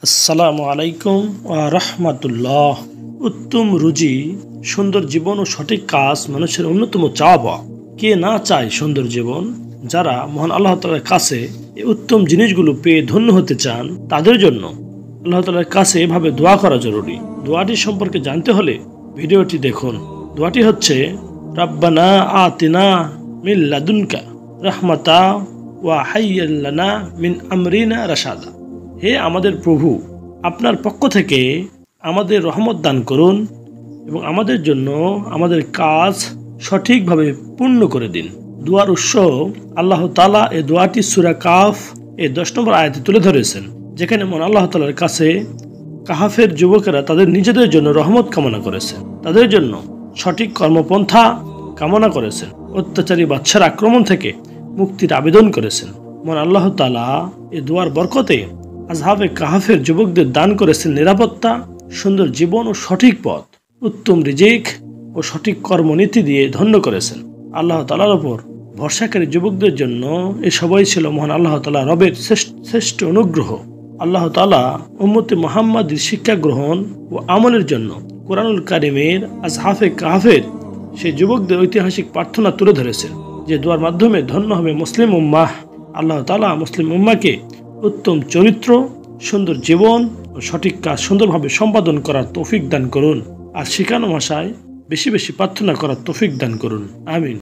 আসসালামু আলাইকুম ওয়া রাহমাতুল্লাহ। উত্তম রুজি, সুন্দর জীবন ও সঠিক কাজ মানুষের অন্যতম চাওয়া। কে না চায় সুন্দর জীবন? যারা মহান আল্লাহ তাআলার কাছে এই উত্তম জিনিসগুলো পেয়ে ধন্য হতে চান, তাদের জন্য আল্লাহ তাআলার কাছে এভাবে দোয়া করা জরুরি। দোয়াটি সম্পর্কে জানতে হলে ভিডিওটি দেখুন। দোয়াটি হচ্ছে, রাব্বানা আতিনা মিন লাদুনকা রাহমাতা ওয়া হাইয়্যিল লানা মিন আমরিনা রাশাদা। হে আমাদের প্রভু, আপনার পক্ষ থেকে আমাদের রহমত দান করুন এবং আমাদের জন্য আমাদের কাজ সঠিকভাবে পূর্ণ করে দিন। দোয়ার উৎস আল্লাহ তাআলা এই দোয়াটি সূরা কাহফ 10 নম্বর আয়াতে তুলে ধরেছেন, যেখানে মহান আল্লাহ তাআলার কাছে কাহফের যুবকেরা তাদের নিজেদের জন্য রহমত কামনা করেছেন, তাদের জন্য সঠিক কর্মপন্থা কামনা করেছেন, অত্যাচারী বাদশার আক্রমণ থেকে মুক্তির আবেদন করেছেন। মহান আল্লাহ তাআলা এই দোয়ার বরকতে আসহাবে কাহফের যুবকদের দান করেছেন নিরাপত্তা, সুন্দর জীবন ও সঠিক পথ, উত্তম রিজিক ও সঠিক কর্মনীতি দিয়ে ধন্য করেছেন। আল্লাহ তাআলার উপর ভরসাকারী যুবকদের জন্য এ সবই ছিল মহান আল্লাহ তাআলা রবের শ্রেষ্ঠ অনুগ্রহ। আল্লাহ তাআলা উম্মতে মুহাম্মাদের শিক্ষা গ্রহণ ও আমলের জন্য কোরআনুল কারীমের আসহাবে কাহফের সেই যুবকদের ঐতিহাসিক প্রার্থনা তুলে ধরেছেন, যে দোয়ার মাধ্যমে ধন্য হবে মুসলিম উম্মাহ। আল্লাহ তাআলা মুসলিম উম্মাহকে উত্তম চরিত্র, সুন্দর জীবন ও সঠিক কাজ সুন্দরভাবে সম্পাদন করার তৌফিক দান করুন, আর শিখানো ভাষায় বেশি বেশি প্রার্থনা করার তৌফিক দান করুন। আমিন।